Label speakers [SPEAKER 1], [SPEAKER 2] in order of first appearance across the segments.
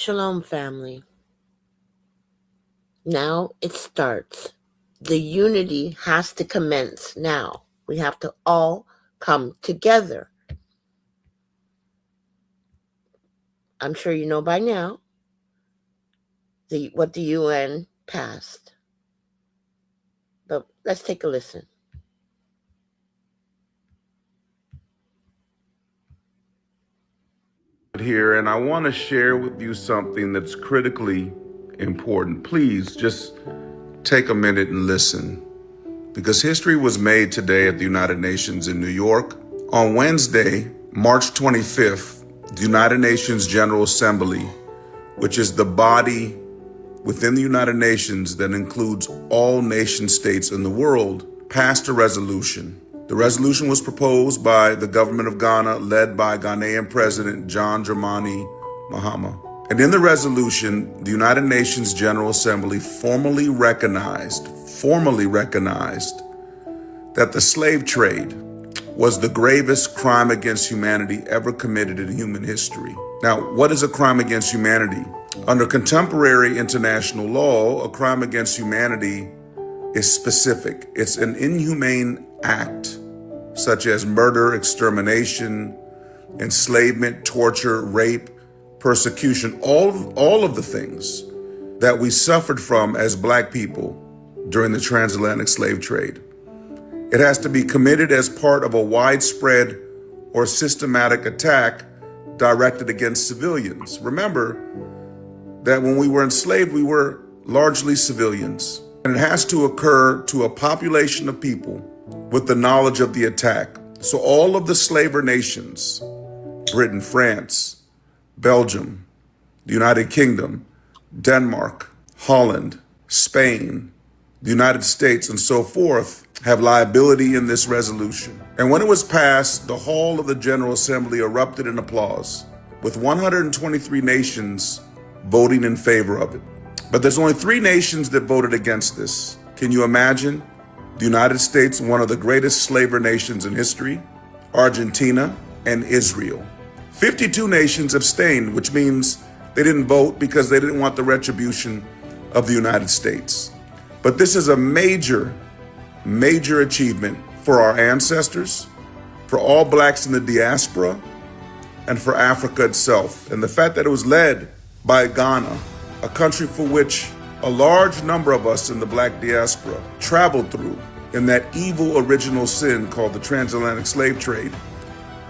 [SPEAKER 1] Shalom, family. Now it starts. The unity has to commence now. We have to all come together. I'm sure you know by now what the UN passed. But let's take a listen.
[SPEAKER 2] Here, and I want to share with you something that's critically important. Please just take a minute and listen, because history was made today at the United Nations in New York. On Wednesday, March 25th, the United Nations General Assembly, which is the body within the United Nations that includes all nation states in the world, passed a resolution. The resolution was proposed by the government of Ghana, led by Ghanaian President John Dramani Mahama. And in the resolution, the United Nations General Assembly formally recognized that the slave trade was the gravest crime against humanity ever committed in human history. Now, what is a crime against humanity? Under contemporary international law, a crime against humanity is specific. It's an inhumane act, such as murder, extermination, enslavement, torture, rape, persecution, all of the things that we suffered from as Black people during the transatlantic slave trade. It has to be committed as part of a widespread or systematic attack directed against civilians. Remember that when we were enslaved, we were largely civilians. And it has to occur to a population of people with the knowledge of the attack. So all of the slaver nations, Britain, France, Belgium, the United Kingdom, Denmark, Holland, Spain, the United States, and so forth, have liability in this resolution. And when it was passed, the hall of the General Assembly erupted in applause, with 123 nations voting in favor of it. But there's only 3 nations that voted against this. Can you imagine? The United States, one of the greatest slaver nations in history, Argentina, and Israel. 52 nations abstained, which means they didn't vote because they didn't want the retribution of the United States. But this is a major achievement for our ancestors, for all Blacks in the diaspora, and for Africa itself. And the fact that it was led by Ghana, a country for which a large number of us in the Black diaspora traveled through in that evil original sin called the transatlantic slave trade,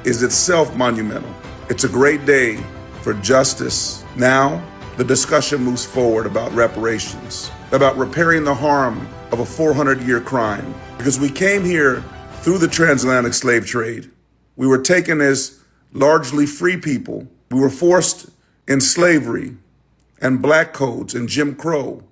[SPEAKER 2] is itself monumental. It's a great day for justice. Now, the discussion moves forward about reparations, about repairing the harm of a 400-year crime. Because we came here through the transatlantic slave trade. We were taken as largely free people. We were forced in slavery and Black codes and Jim Crow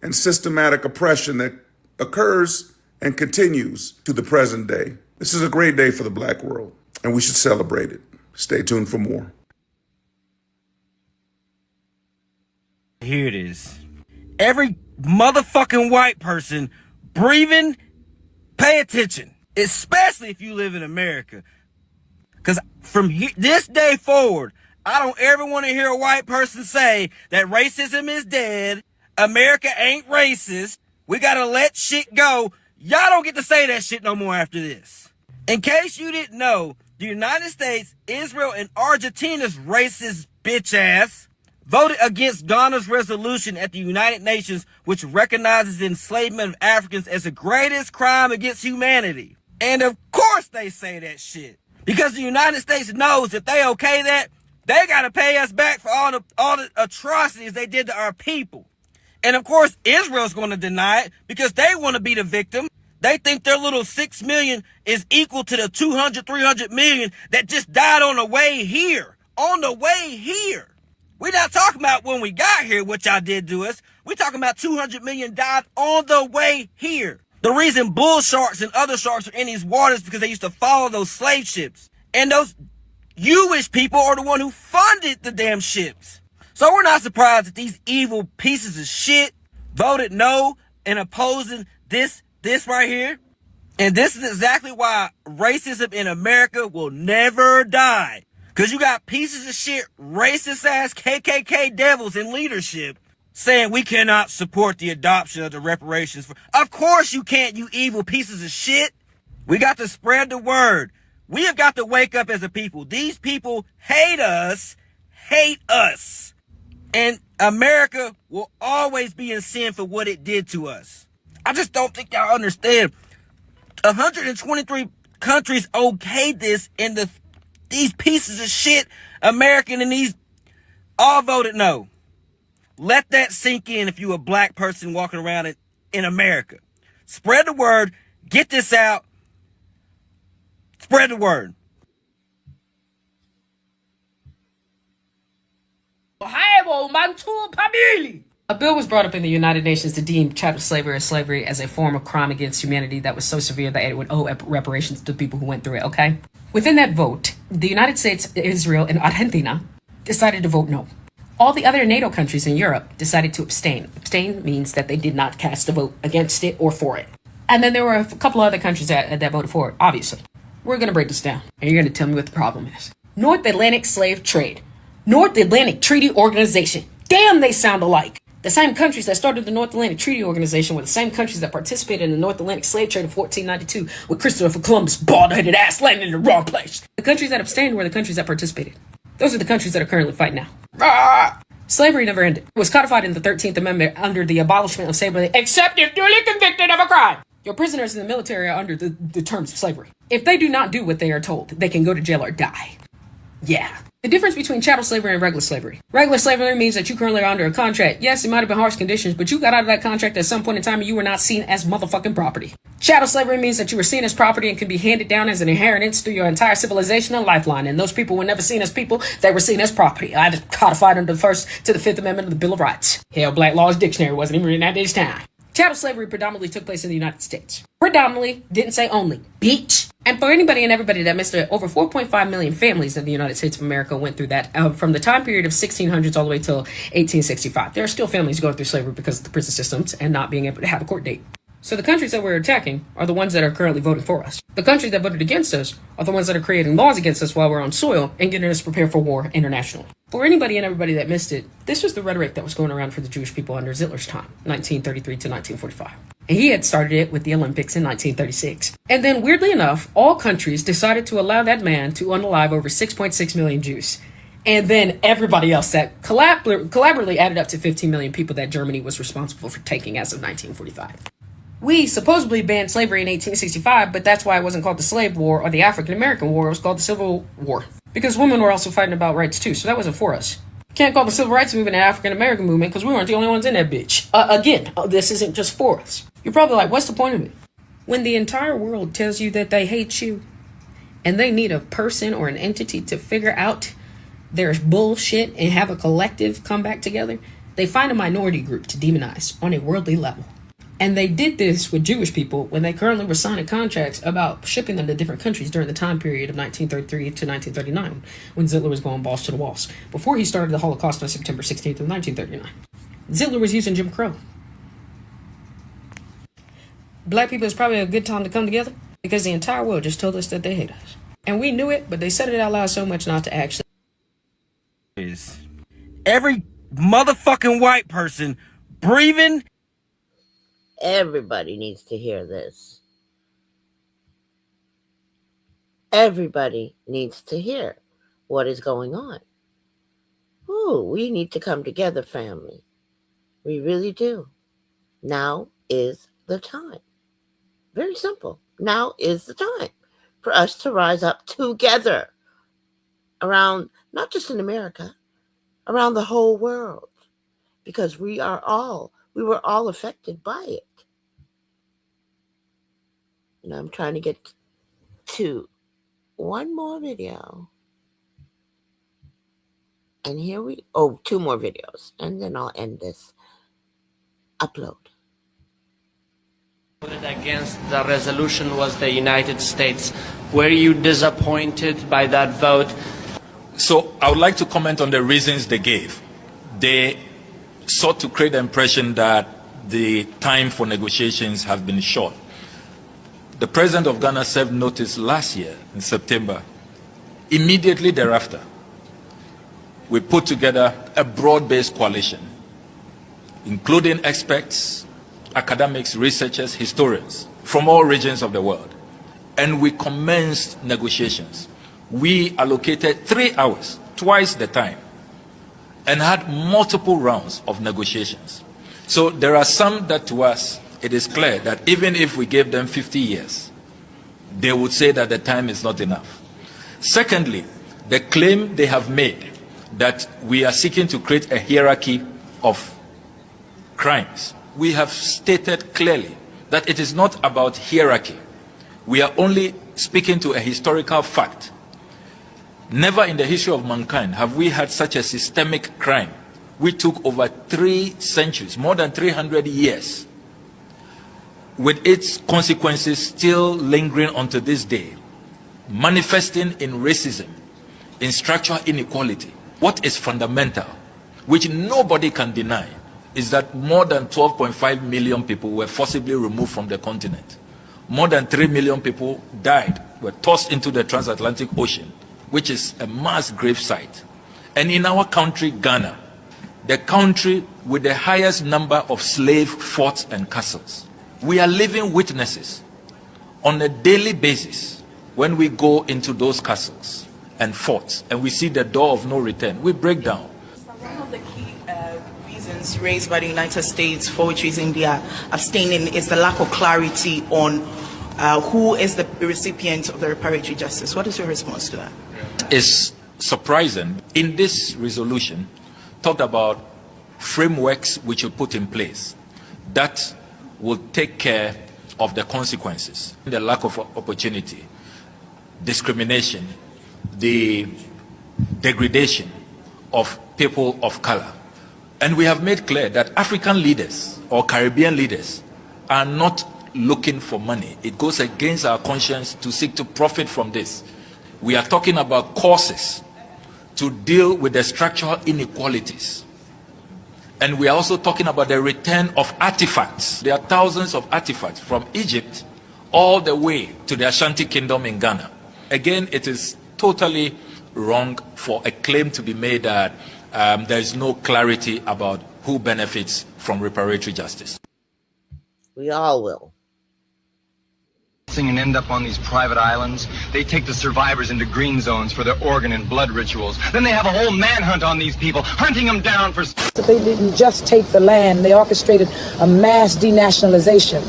[SPEAKER 2] and systematic oppression that occurs and continues to the present day. This is a great day for the Black world, and we should celebrate it. Stay tuned for more.
[SPEAKER 3] Here it is. Every motherfucking white person breathing, pay attention, especially if you live in America. Because from this day forward, I don't ever want to hear a white person say that racism is dead, America ain't racist, we gotta let shit go. Y'all don't get to say that shit no more after this. In case you didn't know, the United States, Israel, and Argentina's racist bitch ass voted against Ghana's resolution at the United Nations, which recognizes the enslavement of Africans as the greatest crime against humanity. And of course they say that shit, because the United States knows if they okay that, they gotta pay us back for all the atrocities they did to our people. And of course Israel's gonna deny it because they want to be the victim. They think their little 6 million is equal to the 200, 300 million that just died on the way here. On the way here. We're not talking about when we got here, what y'all did to us. We're talking about 200 million died on the way here. The reason bull sharks and other sharks are in these waters is because they used to follow those slave ships. And those Jewish people are the one who funded the damn ships. So we're not surprised that these evil pieces of shit voted no in opposing this right here. And this is exactly why racism in America will never die. Because you got pieces of shit, racist ass KKK devils in leadership saying we cannot support the adoption of the reparations. Of course you can't, you evil pieces of shit. We got to spread the word. We have got to wake up as a people. These people hate us. And America will always be in sin for what it did to us. I just don't think y'all understand. 123 countries okayed this, and these pieces of shit, American and these, all voted no. Let that sink in if you a black person walking around in America. Spread the word. Get this out. Spread the word.
[SPEAKER 4] A bill was brought up in the United Nations to deem chattel slavery as a form of crime against humanity that was so severe that it would owe reparations to people who went through it, okay? Within that vote, the United States, Israel, and Argentina decided to vote no. All the other NATO countries in Europe decided to abstain. Abstain means that they did not cast a vote against it or for it. And then there were a couple other countries that voted for it, obviously. We're going to break this down, and you're going to tell me what the problem is. North Atlantic Slave Trade. North Atlantic Treaty Organization. Damn, they sound alike. The same countries that started the North Atlantic Treaty Organization were the same countries that participated in the North Atlantic Slave Trade of 1492 with Christopher Columbus' bald-headed ass landing in the wrong place. The countries that abstained were the countries that participated. Those are the countries that are currently fighting now. Slavery never ended. It was codified in the 13th Amendment under the abolishment of slavery, except if duly convicted of a crime. Your prisoners in the military are under the terms of slavery. If they do not do what they are told, they can go to jail or die. Yeah. The difference between chattel slavery and regular slavery. Regular slavery means that you currently are under a contract. Yes, it might have been harsh conditions, but you got out of that contract at some point in time and you were not seen as motherfucking property. Chattel slavery means that you were seen as property and can be handed down as an inheritance through your entire civilization and lifeline. And those people were never seen as people, they were seen as property. I just codified under the 1st to the 5th Amendment of the Bill of Rights. Hell, Black Law's Dictionary wasn't even written at this time. Chattel slavery predominantly took place in the United States. Predominantly, didn't say only. Bitch. And for anybody and everybody that missed it, over 4.5 million families in the United States of America went through that from the time period of 1600s all the way till 1865. There are still families going through slavery because of the prison systems and not being able to have a court date. So the countries that we're attacking are the ones that are currently voting for us. The countries that voted against us are the ones that are creating laws against us while we're on soil and getting us prepared for war internationally. For anybody and everybody that missed it, this was the rhetoric that was going around for the Jewish people under Hitler's time, 1933 to 1945. And he had started it with the Olympics in 1936. And then, weirdly enough, all countries decided to allow that man to unalive over 6.6 million Jews. And then everybody else that collaboratively added up to 15 million people that Germany was responsible for taking as of 1945. We supposedly banned slavery in 1865, but that's why it wasn't called the Slave War or the African American War. It was called the Civil War. Because women were also fighting about rights too, so that wasn't for us. Can't call the Civil Rights Movement an African American movement because we weren't the only ones in that bitch. Again, this isn't just for us. You're probably like, what's the point of it? When the entire world tells you that they hate you and they need a person or an entity to figure out their bullshit and have a collective come back together, they find a minority group to demonize on a worldly level. And they did this with Jewish people when they currently were signing contracts about shipping them to different countries during the time period of 1933 to 1939, when Hitler was going balls to the walls, before he started the Holocaust on September 16th of 1939. Hitler was using Jim Crow. Black people is probably a good time to come together because the entire world just told us that they hate us. And we knew it, but they said it out loud so much not to actually.
[SPEAKER 3] Every motherfucking white person breathing.
[SPEAKER 1] Everybody needs to hear this. Everybody needs to hear what is going on. Ooh, we need to come together, family. We really do. Now is the time. Very simple. Now is the time for us to rise up together around, not just in America, around the whole world, because we were all affected by it. And I'm trying to get to one more video. And two more videos. And then I'll end this upload.
[SPEAKER 5] Voted against the resolution was the United States. Were you disappointed by that vote?
[SPEAKER 6] So I would like to comment on the reasons they gave. They sought to create the impression that the time for negotiations have been short. The president of Ghana served notice last year in September Immediately thereafter, we put together a broad-based coalition, including experts, academics, researchers, historians from all regions of the world. And we commenced negotiations. We allocated 3 hours, twice the time, and had multiple rounds of negotiations. So there are some that to us, it is clear that even if we gave them 50 years, they would say that the time is not enough. Secondly, the claim they have made that we are seeking to create a hierarchy of crimes. We have stated clearly that it is not about hierarchy. We are only speaking to a historical fact. Never in the history of mankind have we had such a systemic crime. We took over 3 centuries, more than 300 years, with its consequences still lingering unto this day, manifesting in racism, in structural inequality. What is fundamental, which nobody can deny, is that more than 12.5 million people were forcibly removed from the continent. More than 3 million people died, were tossed into the transatlantic ocean, which is a mass grave site. And in our country, Ghana, the country with the highest number of slave forts and castles, we are living witnesses on a daily basis when we go into those castles and forts and we see the door of no return. We break down.
[SPEAKER 7] One of the key reasons raised by the United States for which reason they are abstaining is the lack of clarity on who is the recipient of the reparatory justice. What is your response to that?
[SPEAKER 6] It's surprising. In this resolution, talked about frameworks which you put in place that will take care of the consequences, the lack of opportunity, discrimination, the degradation of people of color. And we have made clear that African leaders or Caribbean leaders are not looking for money. It goes against our conscience to seek to profit from this. We are talking about courses to deal with the structural inequalities. And we are also talking about the return of artifacts. There are thousands of artifacts from Egypt all the way to the Ashanti Kingdom in Ghana. Again, it is totally wrong for a claim to be made that there is no clarity about who benefits from reparatory justice.
[SPEAKER 1] We all will.
[SPEAKER 8] And end up on these private islands. They take the survivors into green zones for their organ and blood rituals. Then they have a whole manhunt on these people, hunting them down for...
[SPEAKER 9] They didn't just take the land, they orchestrated a mass denationalization.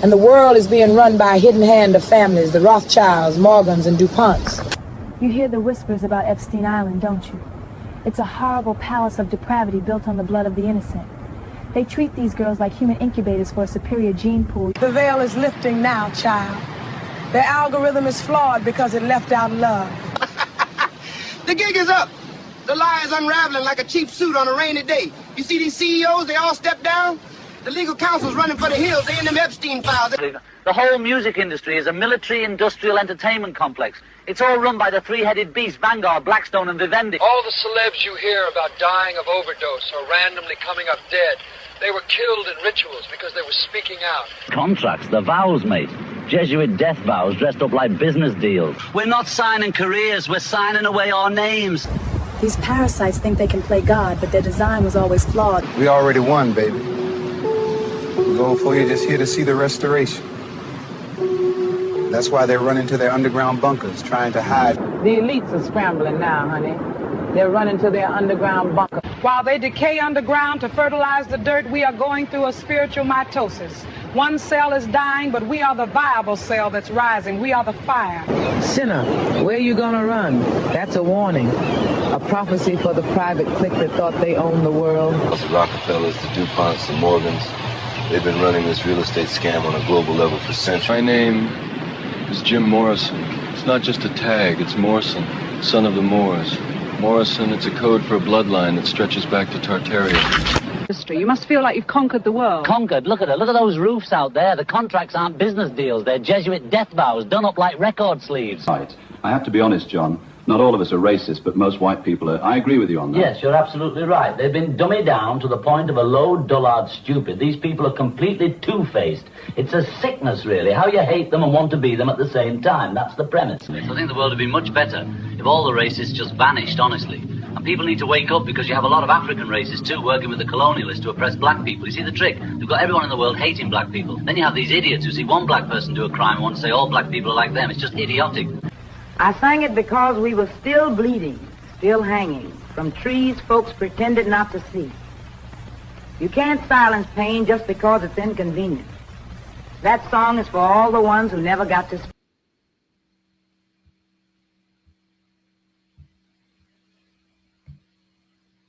[SPEAKER 9] And the world is being run by a hidden hand of families, the Rothschilds, Morgans, and DuPonts.
[SPEAKER 10] You hear the whispers about Epstein Island, don't you? It's a horrible palace of depravity built on the blood of the innocent. They treat these girls like human incubators for a superior gene pool.
[SPEAKER 9] The veil is lifting now, child. Their algorithm is flawed because it left out love.
[SPEAKER 11] The gig is up. The lie is unraveling like a cheap suit on a rainy day. You see these CEOs, they all step down? The legal counsel's running for the hills. They in them Epstein files.
[SPEAKER 12] The whole music industry is a military-industrial entertainment complex. It's all run by the three-headed beast, Vanguard, Blackstone, and Vivendi.
[SPEAKER 13] All the celebs you hear about dying of overdose or randomly coming up dead, they were killed in rituals because they were speaking out.
[SPEAKER 12] Contracts, the vows, mate. Jesuit death vows dressed up like business deals. We're not signing careers, we're signing away our names.
[SPEAKER 10] These parasites think they can play God, but their design was always flawed.
[SPEAKER 8] We already won, baby. We're going for you just here to see the restoration. That's why they're running to their underground bunkers, trying to hide.
[SPEAKER 9] The elites are scrambling now, honey. They're running to their underground bunker. While they decay underground to fertilize the dirt, we are going through a spiritual mitosis. One cell is dying, but we are the viable cell that's rising. We are the fire. Sinner, where you gonna run? That's a warning. A prophecy for the private clique that thought they owned the world.
[SPEAKER 14] The Rockefellers, the DuPonts, the Morgans, they've been running this real estate scam on a global level for centuries.
[SPEAKER 15] My name is Jim Morrison. It's not just a tag, it's Morrison, son of the Moors. Morrison, it's a code for a bloodline that stretches back to Tartaria.
[SPEAKER 9] You must feel like you've conquered the world.
[SPEAKER 12] Conquered? Look at it. Look at those roofs out there. The contracts aren't business deals. They're Jesuit death vows done up like record sleeves.
[SPEAKER 16] Right. I have to be honest, John. Not all of us are racist, but most white people are. I agree with you on that.
[SPEAKER 12] Yes, you're absolutely right. They've been dummied down to the point of a low, dullard stupid. These people are completely two-faced. It's a sickness, really, how you hate them and want to be them at the same time. That's the premise. I think the world would be much better if all the racists just vanished, honestly. And people need to wake up, because you have a lot of African racists, too, working with the colonialists to oppress black people. You see the trick? They've got everyone in the world hating black people. Then you have these idiots who see one black person do a crime and want to say all black people are like them. It's just idiotic.
[SPEAKER 9] I sang it because we were still bleeding, still hanging from trees folks pretended not to see. You can't silence pain just because it's inconvenient. That song is for all the ones who never got to speak.